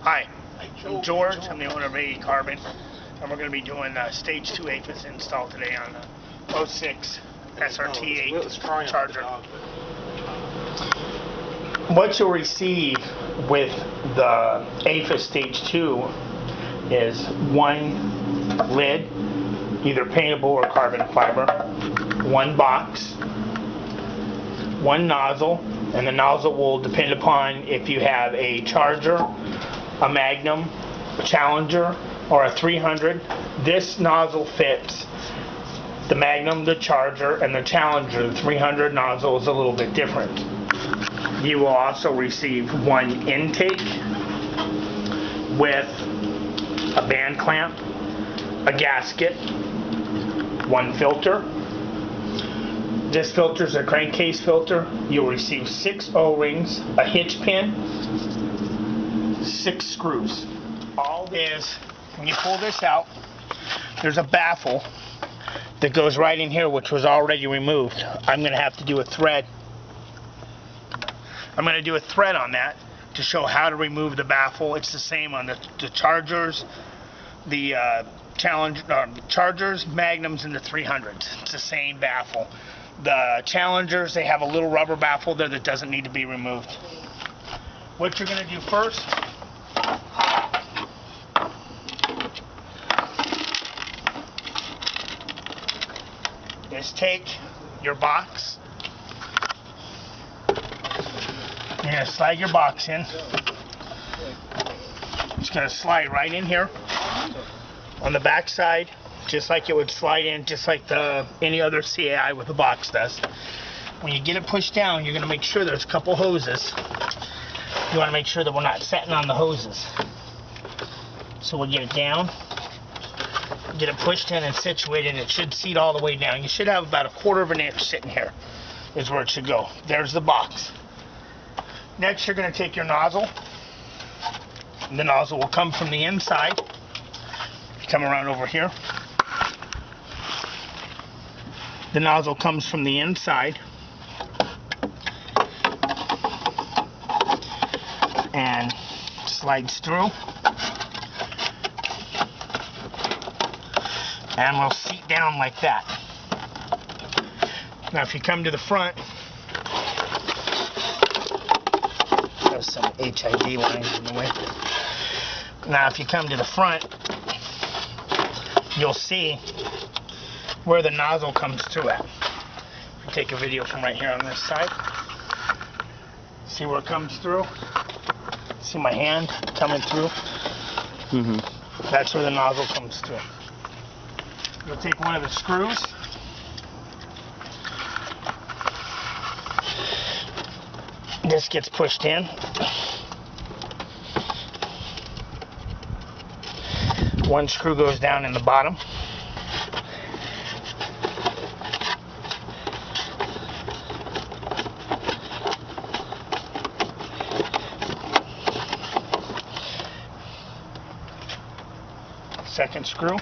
Hi, I'm George. I'm the owner of AE Carbon, and we're going to be doing stage 2 aefis install today on the 06 SRT8 charger. What you'll receive with the aefis stage 2 is one lid, either paintable or carbon fiber, one box, one nozzle, and the nozzle will depend upon if you have a charger, a Magnum, a Challenger, or a 300. This nozzle fits the Magnum, the Charger, and the Challenger. The 300 nozzle is a little bit different. You will also receive one intake with a band clamp, a gasket, one filter. This filter is a crankcase filter. You'll receive 6 O-rings, a hitch pin, 6 screws. All is, when you pull this out, there's a baffle that goes right in here, which was already removed. I'm going to have to do a thread. I'm going to do a thread on that to show how to remove the baffle. It's the same on the Chargers, the Chargers, Magnums, and the 300s. It's the same baffle. The Challengers, they have a little rubber baffle there that doesn't need to be removed. What you're going to do first is take your box. You're going to slide your box in. It's going to slide right in here on the back side, just like it would slide in, just like any other CAI with a box does. When you get it pushed down, you're going to make sure there's a couple hoses. You want to make sure that we're not setting on the hoses. So we'll get it down, get it pushed in and situated. It should seat all the way down. You should have about a 1/4 of an inch sitting here is where it should go. There's the box. Next, you're going to take your nozzle. The nozzle will come from the inside. Come around over here. The nozzle comes from the inside and slides through, and will seat down like that. Now if you come to the front, there's some HID lines in the way. Now if you come to the front, you'll see where the nozzle comes through at. Take a video from right here on this side. See where it comes through? See my hand coming through? That's where the nozzle comes through. You'll take one of the screws. This gets pushed in. One screw goes down in the bottom. Second screw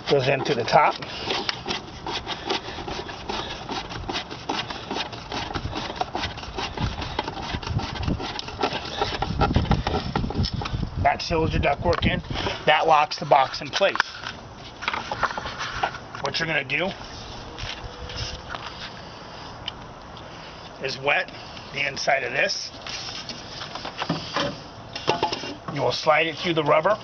goes into the top. That seals your ductwork in. That locks the box in place. What you're going to do is wet the inside of this. You will slide it through the rubber.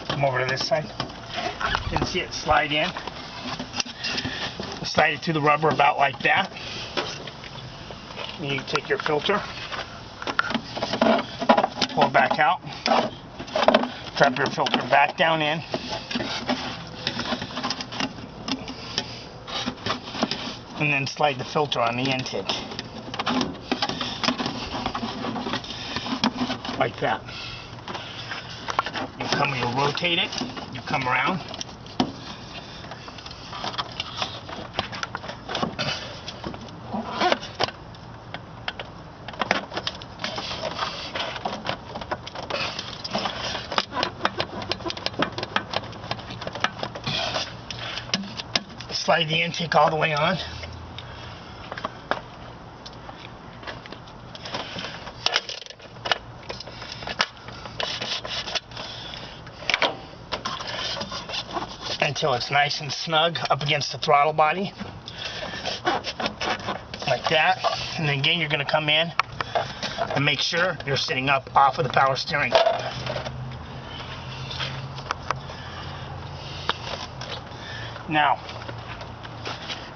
Come over to this side. You can see it slide in. Slide it through the rubber about like that. You take your filter, pull it back out, drop your filter back down in, and then slide the filter on the intake. Like that. You'll rotate it, you come around. Slide the intake all the way on. until it's nice and snug up against the throttle body. Like that. And then again, you're going to come in and make sure you're sitting up off of the power steering. Now,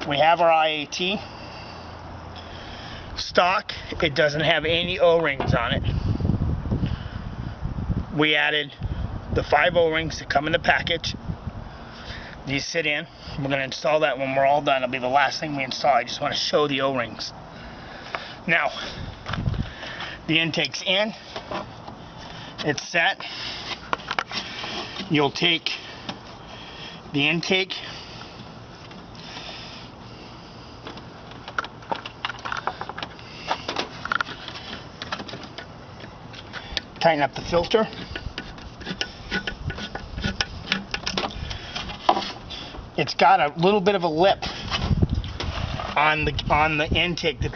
we have our IAT stock. It doesn't have any O-rings on it. We added the 5 O-rings that come in the package. These sit in. We're going to install that when we're all done. It'll be the last thing we install. I just want to show the O-rings. Now, the intake's in. It's set. You'll take the intake, tighten up the filter. It's got a little bit of a lip on the intake that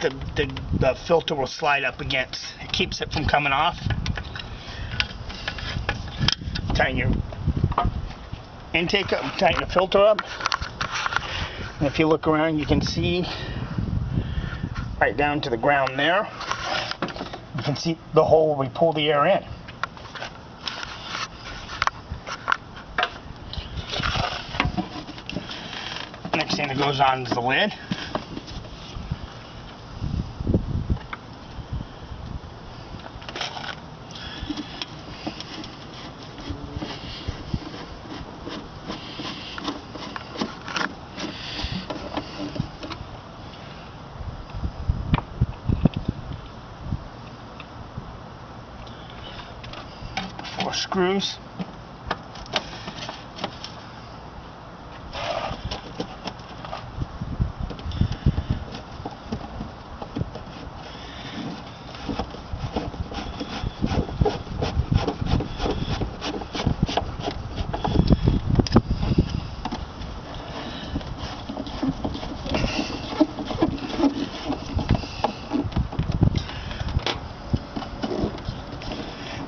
the filter will slide up against. It keeps it from coming off. Tighten your intake up, tighten the filter up. And if you look around, you can see right down to the ground there. You can see the hole we pull the air in. Next thing that goes on is the lid. Four screws.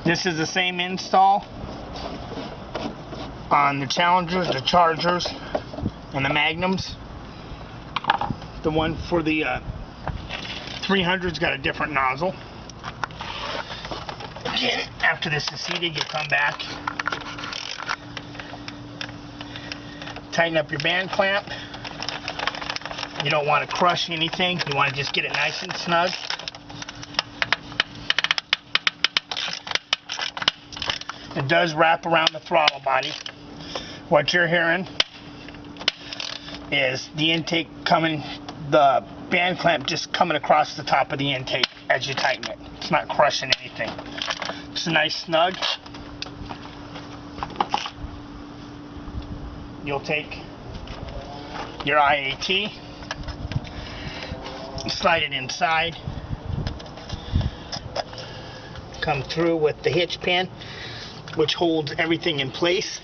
This is the same install on the Challengers, the Chargers, and the Magnums. The one for the 300's got a different nozzle. Again, after this is seated, you'll come back, tighten up your band clamp. You don't want to crush anything. You want to just get it nice and snug. It does wrap around the throttle body. What you're hearing is the intake coming, the band clamp just coming across the top of the intake as you tighten it. It's not crushing anything. It's a nice snug. You'll take your IAT, slide it inside, come through with the hitch pin, which holds everything in place.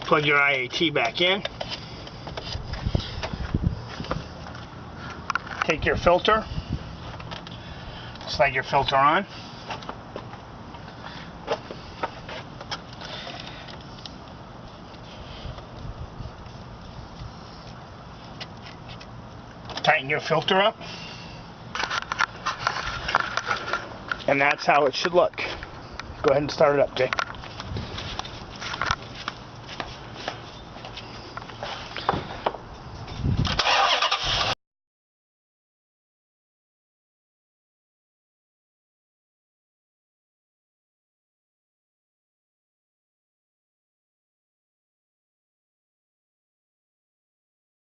Plug your IAT back in. Take your filter, slide your filter on. Tighten your filter up. And that's how it should look. Go ahead and start it up, Jay.